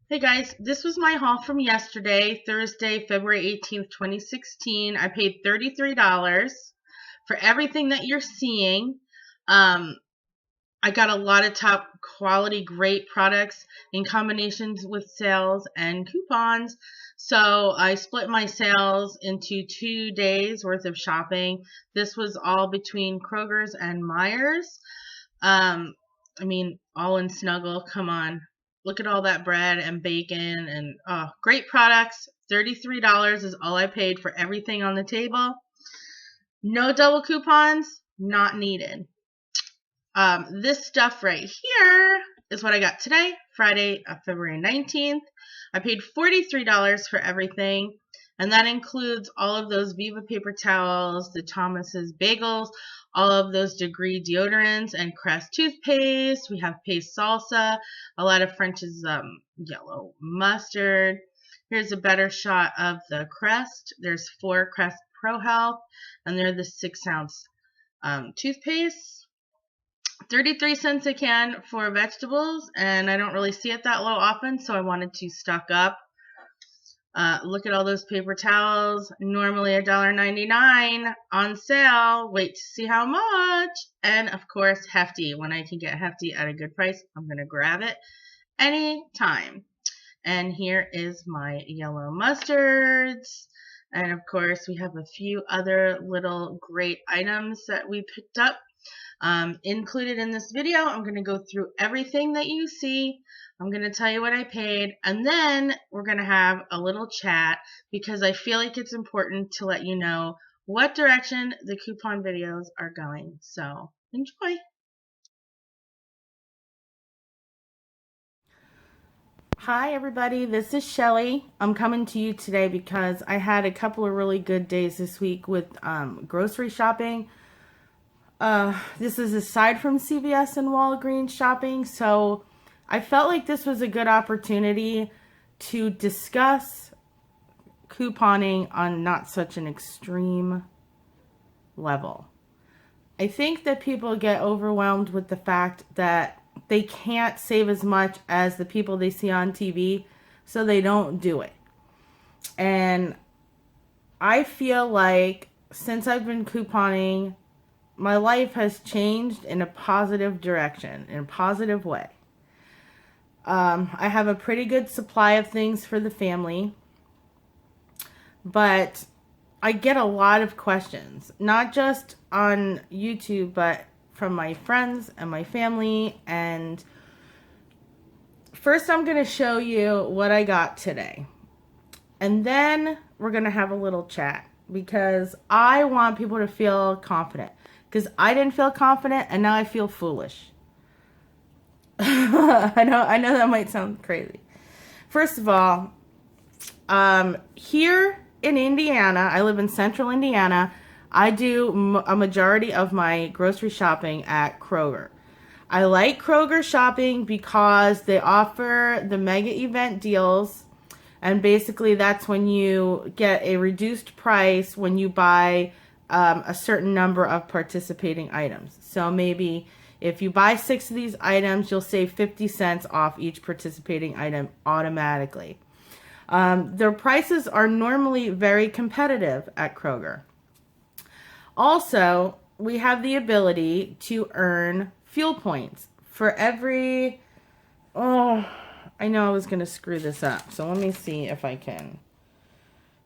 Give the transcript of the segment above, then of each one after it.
Hey guys, this was my haul from yesterday, Thursday, February 18th, 2016. I paid $33 for everything that you're seeing. Um, I got a lot of top quality, great products in combinations with sales and coupons. So I split my sales into 2 days worth of shopping. This was all between Kroger's and Myers. Um, all in Snuggle. Come on. Look at all that bread and bacon and great products. $33 is all I paid for everything on the table. No double coupons, not needed. This stuff right here is what I got today, Friday, February 19th. I paid $43 for everything, and that includes all of those Viva paper towels, the Thomas's bagels, all of those Degree deodorants, and Crest toothpaste. We have paste salsa, a lot of French's yellow mustard. Here's a better shot of the Crest. There's 4 Crest Pro Health, and they're the 6-ounce toothpaste. 33 cents a can for vegetables, and I don't really see it that low often, so I wanted to stock up. Look at all those paper towels, normally $1.99 on sale. Wait to see how much. And of course, Hefty. When I can get Hefty at a good price, I'm going to grab it anytime. And here is my yellow mustards. And of course, we have a few other little great items that we picked up. Included in this video, I'm going to go through everything that you see. I'm going to tell you what I paid, and then we're going to have a little chat because I feel like it's important to let you know what direction the coupon videos are going. So enjoy. Hi everybody, this is Shelly. I'm coming to you today because I had a couple of really good days this week with grocery shopping. This is aside from CVS and Walgreens shopping, so I felt like this was a good opportunity to discuss couponing on not such an extreme level. I think that people get overwhelmed with the fact that they can't save as much as the people they see on TV, so they don't do it. And I feel like since I've been couponing, my life has changed in a positive direction, in a positive way. I have a pretty good supply of things for the family, but I get a lot of questions, not just on YouTube, but from my friends and my family. And first, I'm going to show you what I got today. And then we're going to have a little chat because I want people to feel confident. Because I didn't feel confident and now I feel foolish. I know that might sound crazy. First of all, here in Indiana, I live in central Indiana. I do a majority of my grocery shopping at Kroger. I like Kroger shopping because they offer the mega event deals, and basically that's when you get a reduced price when you buy a certain number of participating items. So maybe if you buy 6 of these items, you'll save 50 cents off each participating item automatically. Their prices are normally very competitive at Kroger. Also, we have the ability to earn fuel points for every... Oh, I know I was going to screw this up. So let me see if I can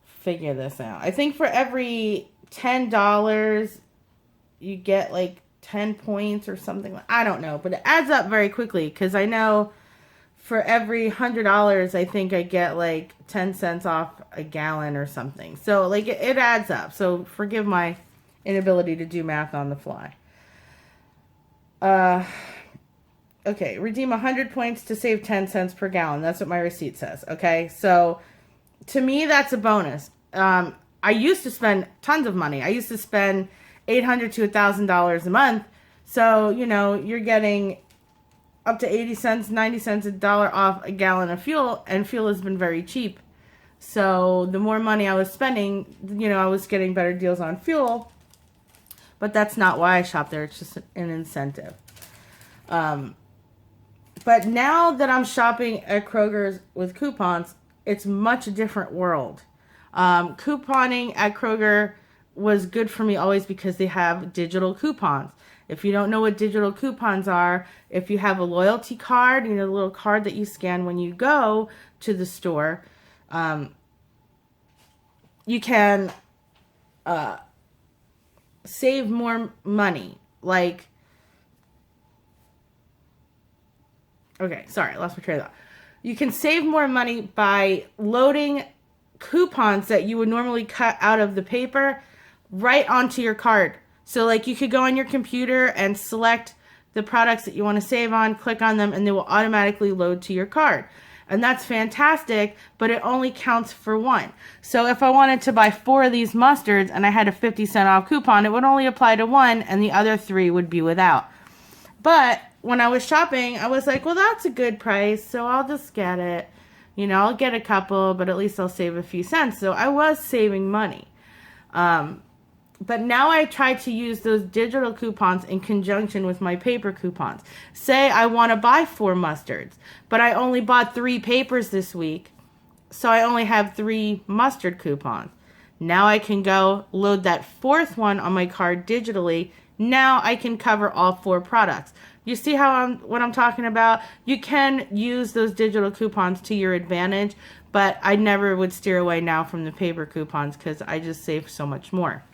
figure this out. I think for every $10, you get like 10 points or something. I don't know, but it adds up very quickly because I know for every $100, I think I get like 10 cents off a gallon or something. So like it adds up. So forgive my inability to do math on the fly. Okay, redeem 100 points to save 10 cents per gallon. That's what my receipt says. Okay, so to me, that's a bonus. I used to spend tons of money. I used to spend $800 to $1,000 a month. So, you know, you're getting up to 80 cents, 90 cents, $1 off a gallon of fuel, and fuel has been very cheap. So the more money I was spending, you know, I was getting better deals on fuel. But that's not why I shop there. It's just an incentive. But now that I'm shopping at Kroger's with coupons, it's much a different world. Couponing at Kroger was good for me always because they have digital coupons. If you don't know what digital coupons are, if you have a loyalty card, you know, the little card that you scan when you go to the store, you can save more money. Like, okay, sorry, I lost my train of thought. You can save more money by loading coupons that you would normally cut out of the paper right onto your card. So like you could go on your computer and select the products that you want to save on, click on them, and they will automatically load to your card. And that's fantastic, but it only counts for one. So if I wanted to buy 4 of these mustards and I had a 50-cent off coupon, it would only apply to 1 and the other 3 would be without. But when I was shopping, I was like, well, that's a good price, so I'll just get it. You know, I'll get a couple, but at least I'll save a few cents. So I was saving money. But now I try to use those digital coupons in conjunction with my paper coupons. Say I want to buy 4 mustards, but I only bought 3 papers this week, so I only have 3 mustard coupons. Now I can go load that 4th one on my card digitally. Now I can cover all 4 products. You see what I'm talking about? You can use those digital coupons to your advantage, but I never would steer away now from the paper coupons because I just save so much more.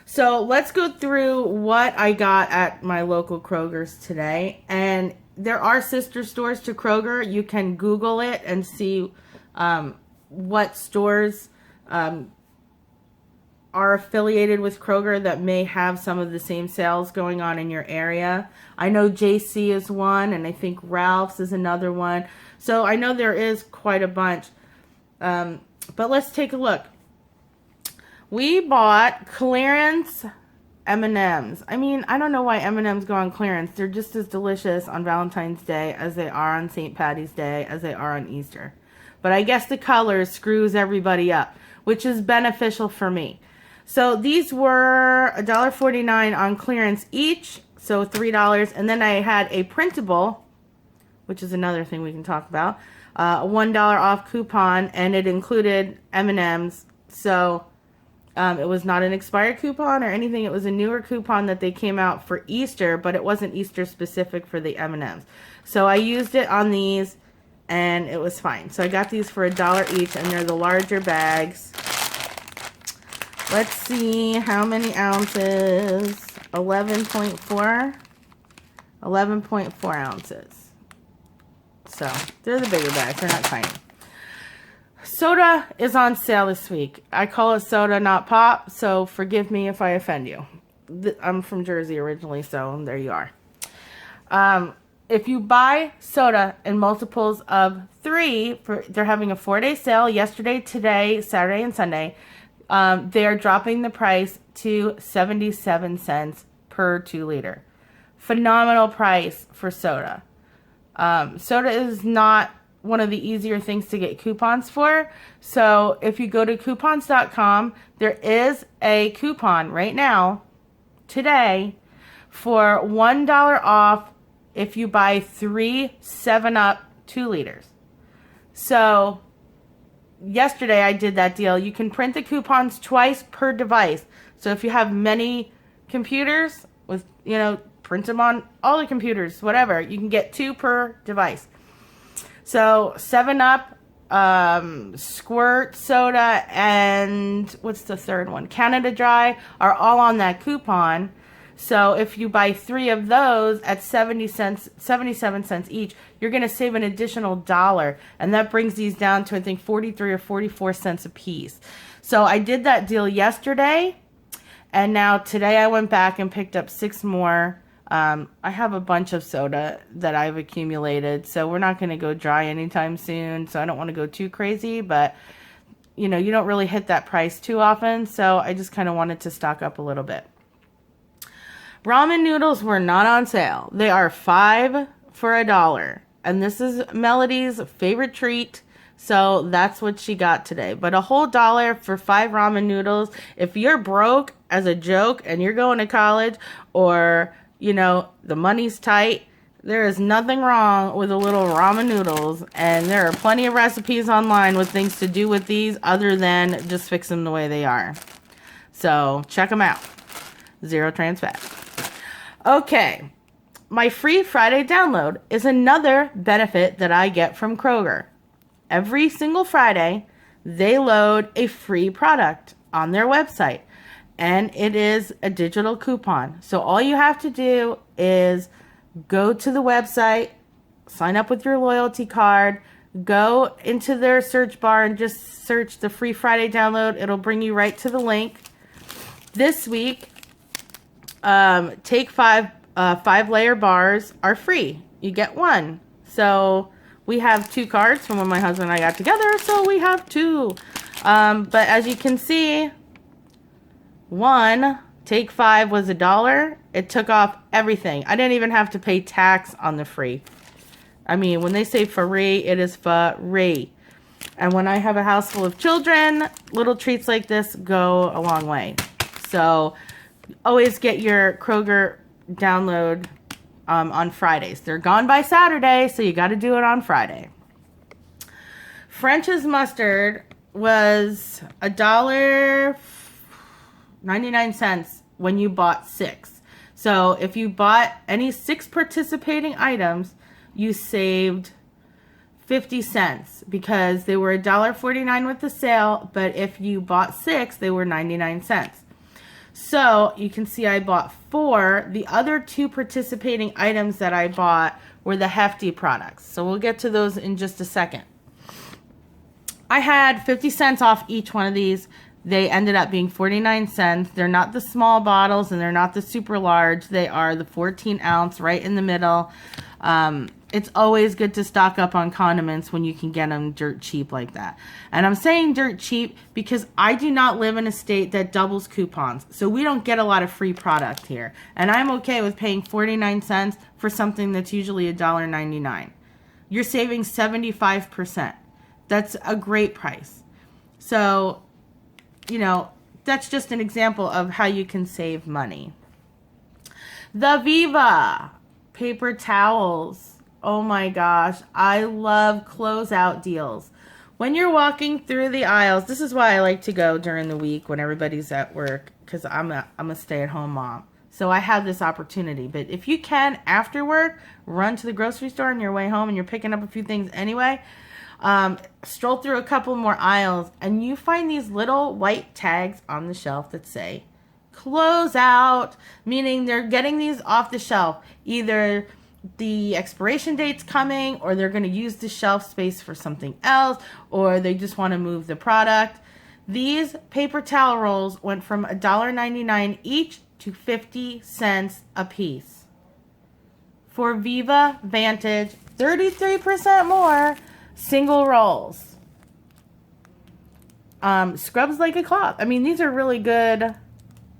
So let's go through what I got at my local Kroger's today. And there are sister stores to Kroger. You can Google it and see what stores are affiliated with Kroger that may have some of the same sales going on in your area. I know JC is one, and I think Ralph's is another one. So I know there is quite a bunch. But let's take a look. We bought clearance M&Ms. I mean, I don't know why M&Ms go on clearance. They're just as delicious on Valentine's Day as they are on St. Patty's Day, as they are on Easter. But I guess the color screws everybody up, which is beneficial for me. So these were $1.49 on clearance each, so $3. And then I had a printable, which is another thing we can talk about, a $1 off coupon, and it included M&Ms. So it was not an expired coupon or anything. It was a newer coupon that they came out for Easter, but it wasn't Easter specific for the M&Ms. So I used it on these, and it was fine. So I got these for $1 each, and they're the larger bags. Let's see how many ounces. 11.4. 11.4 ounces. So they're the bigger bags. They're not tiny. Soda is on sale this week. I call it soda, not pop, so forgive me if I offend you. I'm from Jersey originally, so there you are. If you buy soda in multiples of 3, they're having a 4-day sale yesterday, today, Saturday, and Sunday. They're dropping the price to 77 cents per 2 liter. Phenomenal price for soda. Soda is not one of the easier things to get coupons for. So if you go to coupons.com, there is a coupon right now, today, for $1 off if you buy 3 7-Up 2 liters. So yesterday I did that deal. You can print the coupons twice per device. So if you have many computers, with, you know, print them on all the computers, whatever. You can get 2 per device. So 7-Up, Squirt Soda, and what's the third one? Canada Dry are all on that coupon. So if you buy 3 of those at 77 cents each, you're going to save an additional $1. And that brings these down to, I think, 43 or 44 cents a piece. So I did that deal yesterday. And now today I went back and picked up 6 more. I have a bunch of soda that I've accumulated, so we're not going to go dry anytime soon, so I don't want to go too crazy, but, you know, you don't really hit that price too often, so I just kind of wanted to stock up a little bit. Ramen noodles were not on sale. They are 5 for $1, and this is Melody's favorite treat, so that's what she got today. But a whole $1 for 5 ramen noodles, if you're broke as a joke and you're going to college, or you know, the money's tight, There is nothing wrong with a little ramen noodles, and there are plenty of recipes online with things to do with these other than just fix them the way they are. So check them out. Zero trans fat. Okay, my free Friday download is another benefit that I get from Kroger. Every single Friday, they load a free product on their website, and it is a digital coupon. So all you have to do is go to the website, sign up with your loyalty card, go into their search bar and just search the free Friday download. It'll bring you right to the link. This week, Take 5 5-layer bars are free. You get one. So we have 2 cards from when my husband and I got together, so we have 2. But as you can see, one Take 5 was $1. It took off everything. I didn't even have to pay tax on the free. I mean, when they say free, it is free. And when I have a house full of children, little treats like this go a long way. So always get your Kroger download on Fridays. They're gone by Saturday, so you got to do it on Friday. French's mustard was $1.99 when you bought 6. So if you bought any 6 participating items, you saved 50 cents because they were $1.49 with the sale, but if you bought 6, they were 99 cents. So you can see I bought 4. The other 2 participating items that I bought were the Hefty products. So we'll get to those in just a second. I had 50 cents off each one of these. They ended up being 49 cents. They're not the small bottles and they're not the super large. They are the 14 ounce right in the middle. It's always good to stock up on condiments when you can get them dirt cheap like that. And I'm saying dirt cheap because I do not live in a state that doubles coupons. So we don't get a lot of free product here. And I'm okay with paying 49 cents for something that's usually $1.99. You're saving 75%. That's a great price. So, you know, that's just an example of how you can save money. The Viva paper towels. Oh my gosh, I love closeout deals. When you're walking through the aisles, this is why I like to go during the week when everybody's at work, because I'm a stay-at-home mom. So I have this opportunity. But if you can, after work, run to the grocery store on your way home and you're picking up a few things anyway, stroll through a couple more aisles and you find these little white tags on the shelf that say close out, meaning they're getting these off the shelf. Either the expiration date's coming, or they're going to use the shelf space for something else, or they just want to move the product. These paper towel rolls went from $1.99 each to 50 cents a piece. For Viva Vantage, 33% more single rolls. Scrubs like a cloth. I mean, these are really good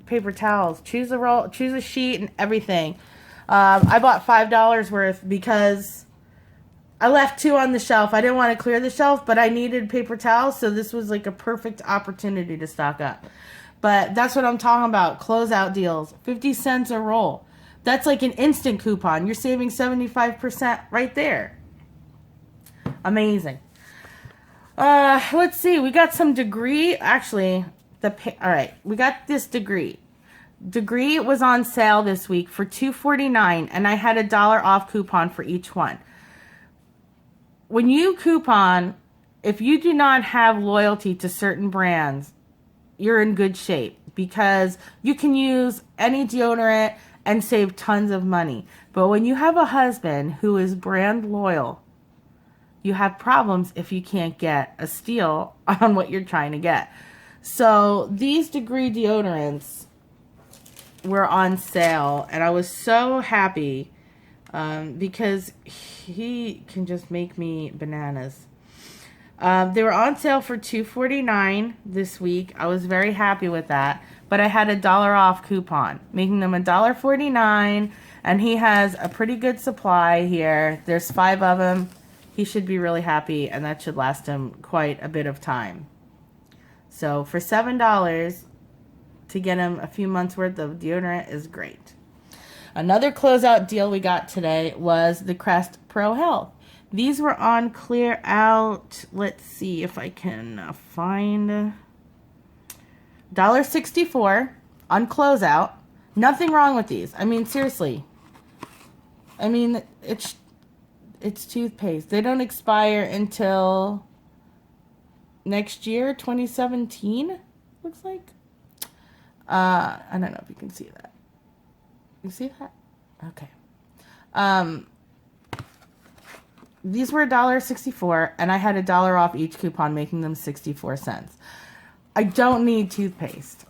paper towels. Choose a roll, choose a sheet, and everything. I bought $5 worth because I left 2 on the shelf. I didn't want to clear the shelf, but I needed paper towels, so this was like a perfect opportunity to stock up. But that's what I'm talking about. Closeout deals. 50 cents a roll. That's like an instant coupon. You're saving 75% right there. Amazing. Let's see. We got some Degree. Actually, all right. We got this Degree. Degree was on sale this week for $2.49, and I had $1 off coupon for each one. When you coupon, if you do not have loyalty to certain brands, you're in good shape because you can use any deodorant and save tons of money. But when you have a husband who is brand loyal, you have problems if you can't get a steal on what you're trying to get. So these Degree deodorants were on sale, and I was so happy because he can just make me bananas. They were on sale for $2.49 this week. I was very happy with that, but I had $1 off coupon, making them $1.49, and he has a pretty good supply here. There's 5 of them. He should be really happy, and that should last him quite a bit of time. So for $7 to get him a few months worth of deodorant is great. Another closeout deal we got today was the Crest Pro Health. These were on clear out. Let's see if I can find $1.64 on closeout. Nothing wrong with these. I mean, seriously. I mean, it's toothpaste. They don't expire until next year, 2017, looks like. I don't know if you can see that. You see that? Okay. These were $1.64, and I had $1 off each coupon, making them 64 cents. I don't need toothpaste.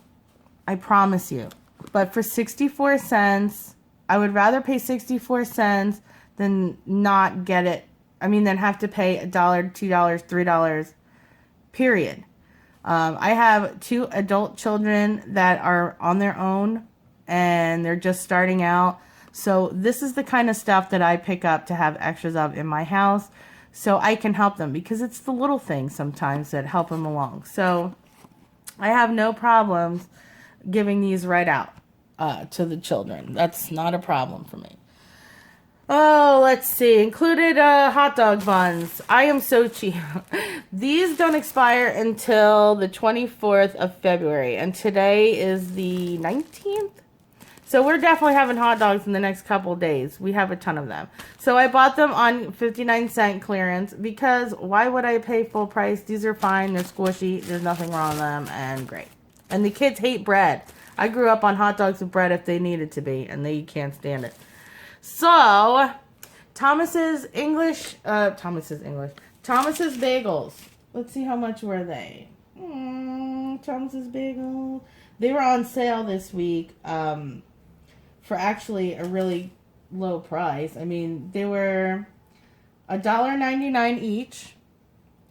I promise you. But for 64 cents, I would rather pay 64 cents than not get it. I mean, than have to pay $1, $2, $3, period. I have 2 adult children that are on their own and they're just starting out. So this is the kind of stuff that I pick up to have extras of in my house so I can help them, because it's the little things sometimes that help them along. So I have no problems giving these right out to the children. That's not a problem for me. Oh, let's see. Included hot dog buns. I am so cheap. These don't expire until the 24th of February. And today is the 19th. So we're definitely having hot dogs in the next couple days. We have a ton of them. So I bought them on 59-cent clearance because why would I pay full price? These are fine. They're squishy. There's nothing wrong with them. And great. And the kids hate bread. I grew up on hot dogs with bread if they needed to be. And they can't stand it. So, Thomas's Bagels. Let's see how much were they. Thomas's Bagels. They were on sale this week for actually a really low price. I mean, they were $1.99 each.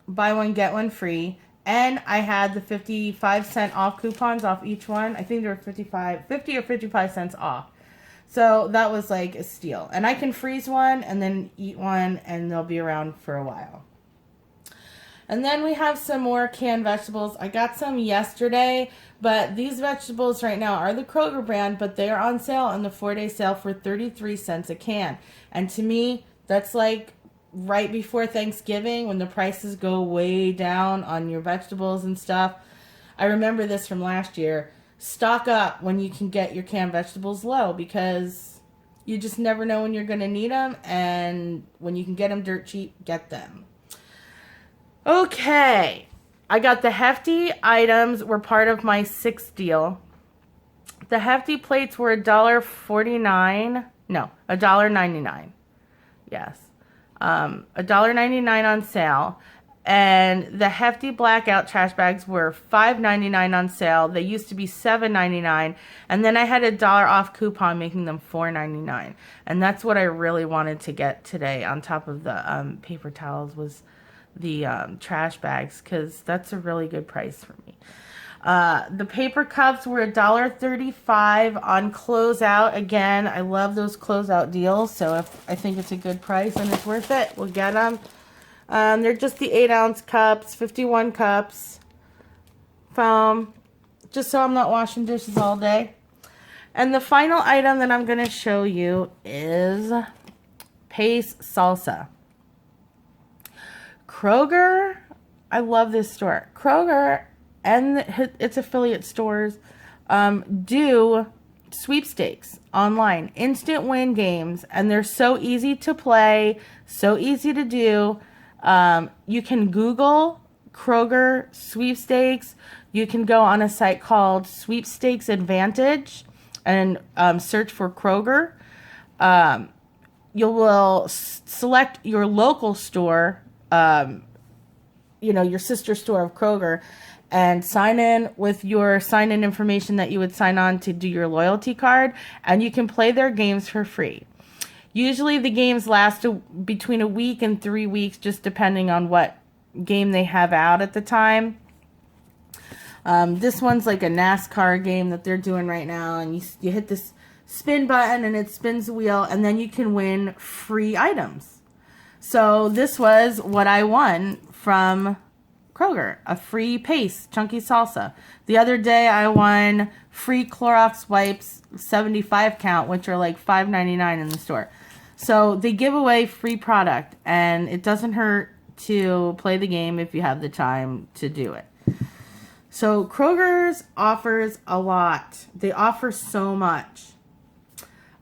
Buy one, get one free. And I had the 55-cent off coupons off each one. I think they were 50 or 55 cents off. So that was like a steal. And I can freeze one and then eat one and they'll be around for a while. And then we have some more canned vegetables. I got some yesterday, but these vegetables right now are the Kroger brand, but they are on sale on the 4-day sale for 33 cents a can. And to me, that's like right before Thanksgiving when the prices go way down on your vegetables and stuff. I remember this from last year. Stock up when you can get your canned vegetables low, because you just never know when you're going to need them, and when you can get them dirt cheap, get them. Okay, I got the Hefty items were part of my 6th deal. The Hefty plates were $1.49. No, $1.99. Yes, $1.99 on sale. And the Hefty Blackout trash bags were $5.99 on sale. They used to be $7.99. And then I had $1 off coupon, making them $4.99. And that's what I really wanted to get today on top of the paper towels, was the trash bags, because that's a really good price for me. The paper cups were $1.35 on closeout. Again, I love those closeout deals. So if I think it's a good price and it's worth it, we'll get them. They're just the 8-ounce cups, 51 cups, foam, just so I'm not washing dishes all day. And the final item that I'm going to show you is Pace Salsa. Kroger, I love this store. Kroger and its affiliate stores do sweepstakes online, instant win games, and they're so easy to play, so easy to do. You can Google Kroger sweepstakes. You can go on a site called Sweepstakes Advantage and search for Kroger. You will select your local store, your sister store of Kroger, and sign in with your sign-in information that you would sign on to do your loyalty card, and you can play their games for free. Usually the games last between a week and 3 weeks, just depending on what game they have out at the time. This one's like a NASCAR game that they're doing right now, and you hit this spin button and it spins the wheel, and then you can win free items. So this was what I won from Kroger, a free Pace chunky salsa. The other day I won free Clorox wipes 75 count, which are like $5.99 in the store. So they give away free product, and it doesn't hurt to play the game if you have the time to do it. So Kroger's offers a lot. They offer so much.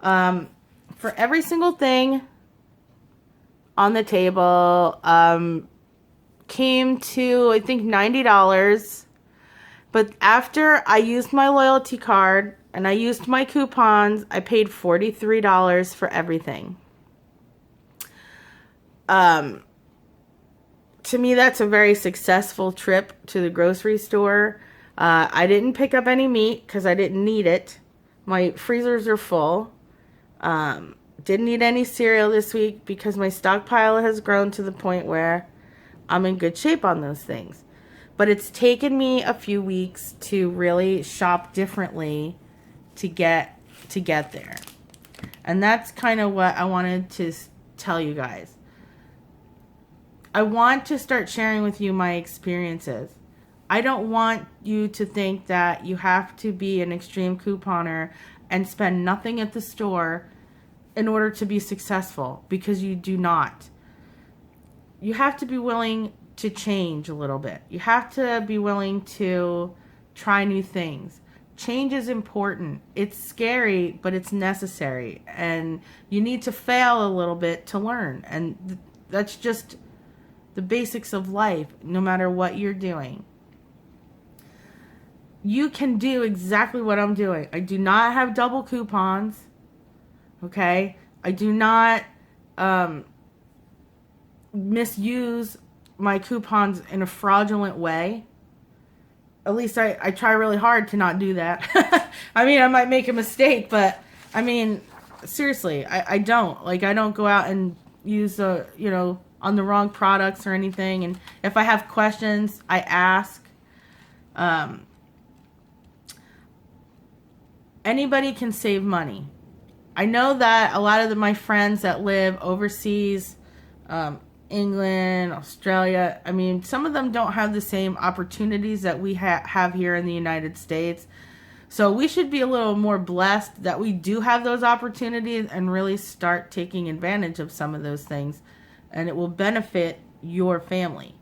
For every single thing on the table, came to, I think, $90. But after I used my loyalty card and I used my coupons, I paid $43 for everything. To me, that's a very successful trip to the grocery store. I didn't pick up any meat because I didn't need it. My freezers are full. Didn't need any cereal this week because my stockpile has grown to the point where I'm in good shape on those things. But it's taken me a few weeks to really shop differently to get there. And that's kind of what I wanted to tell you guys. I want to start sharing with you my experiences. I don't want you to think that you have to be an extreme couponer and spend nothing at the store in order to be successful, because you do not. You have to be willing to change a little bit. You have to be willing to try new things. Change is important. It's scary, but it's necessary. And you need to fail a little bit to learn. And that's just the basics of life, no matter what you're doing. You can do exactly what I'm doing. I do not have double coupons. Okay? I do not misuse my coupons in a fraudulent way. At least I try really hard to not do that. I mean, I might make a mistake, but I mean, seriously, I don't. Like, I don't go out and use on the wrong products or anything. And if I have questions, I ask. Anybody can save money. I know that a lot of my friends that live overseas, England, Australia, I mean, some of them don't have the same opportunities that we have here in the United States. So we should be a little more blessed that we do have those opportunities and really start taking advantage of some of those things. And it will benefit your family.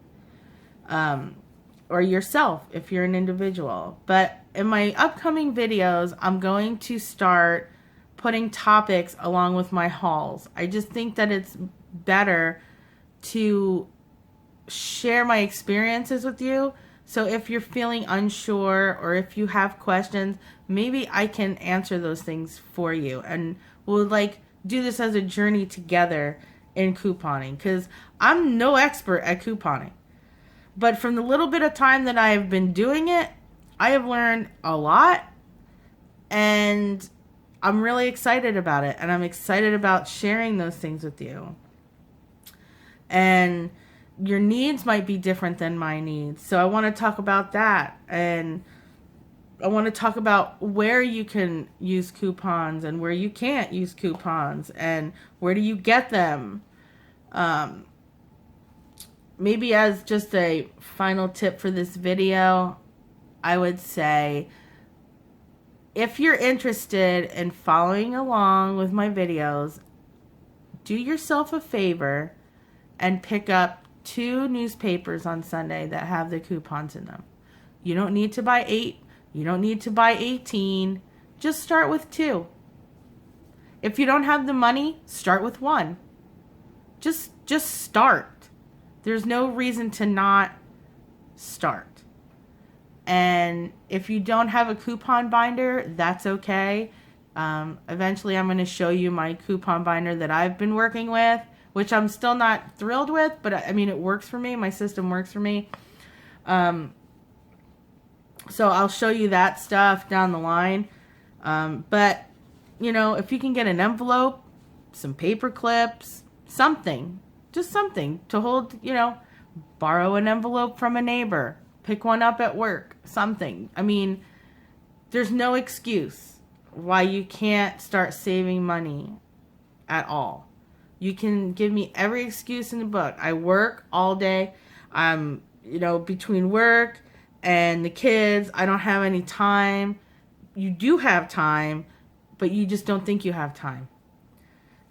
Or yourself if you're an individual. But in my upcoming videos, I'm going to start putting topics along with my hauls. I just think that it's better to share my experiences with you. So if you're feeling unsure or if you have questions, maybe I can answer those things for you. And we'll do this as a journey together in couponing. Because I'm no expert at couponing. But from the little bit of time that I have been doing it, I have learned a lot. And I'm really excited about it. And I'm excited about sharing those things with you. And your needs might be different than my needs. So I want to talk about that. And I want to talk about where you can use coupons and where you can't use coupons. And where do you get them? Maybe as just a final tip for this video, I would say, if you're interested in following along with my videos, do yourself a favor and pick up 2 newspapers on Sunday that have the coupons in them. You don't need to buy 8. You don't need to buy 18. Just start with 2. If you don't have the money, start with 1. Just start. There's no reason to not start. And if you don't have a coupon binder, that's okay. Eventually I'm going to show you my coupon binder that I've been working with, which I'm still not thrilled with, but I mean, it works for me. My system works for me. So I'll show you that stuff down the line. But, if you can get an envelope, some paper clips, something, just something to hold, borrow an envelope from a neighbor, pick one up at work, something. I mean, there's no excuse why you can't start saving money at all. You can give me every excuse in the book. I work all day. I'm between work and the kids, I don't have any time. You do have time, but you just don't think you have time.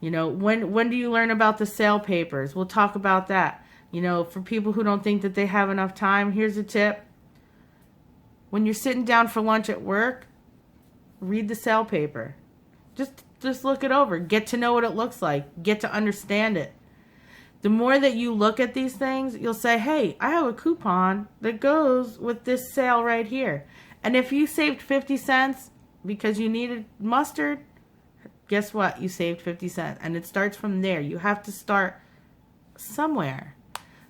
When do you learn about the sale papers? We'll talk about that. For people who don't think that they have enough time, here's a tip. When you're sitting down for lunch at work, read the sale paper. Just look it over. Get to know what it looks like. Get to understand it. The more that you look at these things, you'll say, hey, I have a coupon that goes with this sale right here. And if you saved 50 cents because you needed mustard, guess what? You saved 50 cents. And it starts from there. You have to start somewhere.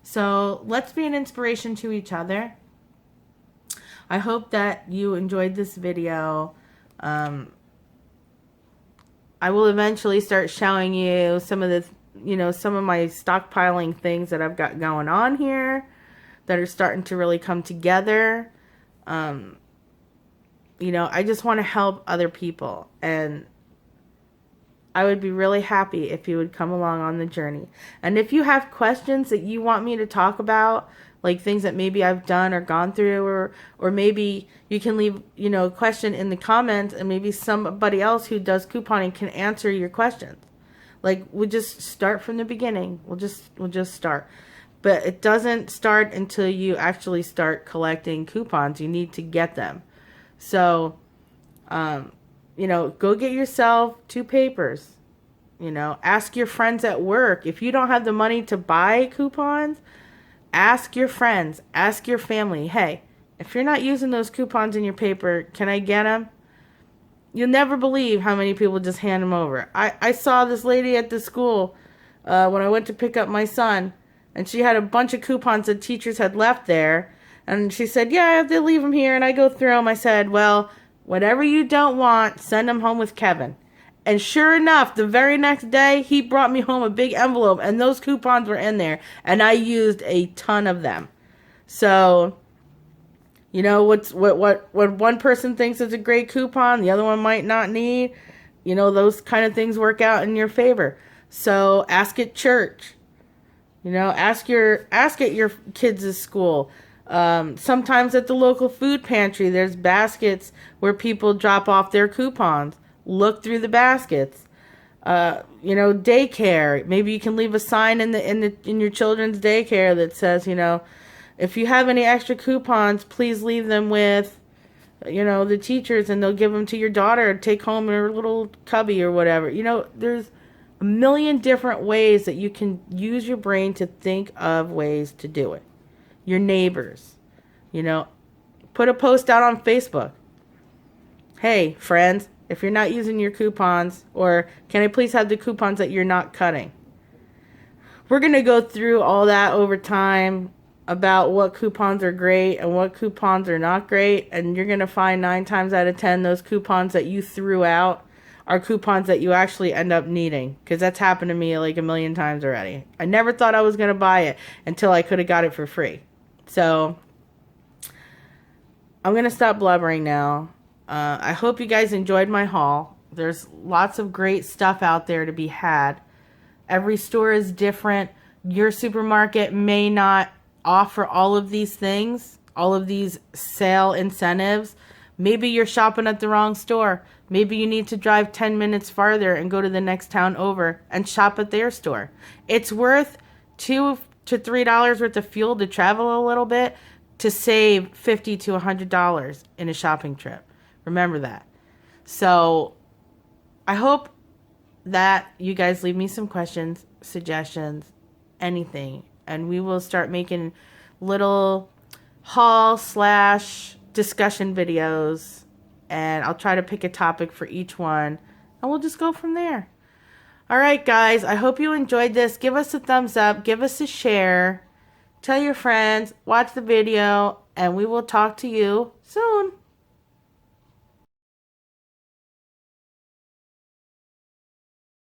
So let's be an inspiration to each other. I hope that you enjoyed this video. I will eventually start showing you some of the, some of my stockpiling things that I've got going on here that are starting to really come together. I just want to help other people, and I would be really happy if you would come along on the journey. And if you have questions that you want me to talk about, like things that maybe I've done or gone through, or maybe you can leave, a question in the comments, and maybe somebody else who does couponing can answer your questions. Like, we'll just start from the beginning. We'll just start. But it doesn't start until you actually start collecting coupons. You need to get them. So, go get yourself 2 papers. Ask your friends at work. If you don't have the money to buy coupons, ask your friends, ask your family, hey, if you're not using those coupons in your paper, can I get them? You'll never believe how many people just hand them over. I saw this lady at the school when I went to pick up my son, and she had a bunch of coupons that teachers had left there. And she said, yeah, I have to leave them here. And I go through them. I said, well, whatever you don't want, send them home with Kevin. And sure enough, the very next day, he brought me home a big envelope, and those coupons were in there, and I used a ton of them. So, what one person thinks is a great coupon, the other one might not need. Those kind of things work out in your favor. So ask at church. Ask at your kids' school. Sometimes at the local food pantry, there's baskets where people drop off their coupons. Look through the baskets. Daycare. Maybe you can leave a sign in your children's daycare that says, if you have any extra coupons, please leave them with, the teachers, and they'll give them to your daughter to take home in her little cubby or whatever. There's a million different ways that you can use your brain to think of ways to do it. Your neighbors, put a post out on Facebook. Hey, friends, if you're not using your coupons, or can I please have the coupons that you're not cutting? We're going to go through all that over time about what coupons are great and what coupons are not great. And you're going to find 9 times out of 10, those coupons that you threw out are coupons that you actually end up needing. Because that's happened to me like a million times already. I never thought I was going to buy it until I could have got it for free. So I'm going to stop blubbering now. I hope you guys enjoyed my haul. There's lots of great stuff out there to be had. Every store is different. Your supermarket may not offer all of these things, all of these sale incentives. Maybe you're shopping at the wrong store. Maybe you need to drive 10 minutes farther and go to the next town over and shop at their store. It's worth $2 to $3 worth of fuel to travel a little bit to save $50 to $100 in a shopping trip. Remember that. So I hope that you guys leave me some questions, suggestions, anything. And we will start making little haul / discussion videos. And I'll try to pick a topic for each one. And we'll just go from there. All right, guys. I hope you enjoyed this. Give us a thumbs up. Give us a share. Tell your friends. Watch the video. And we will talk to you soon.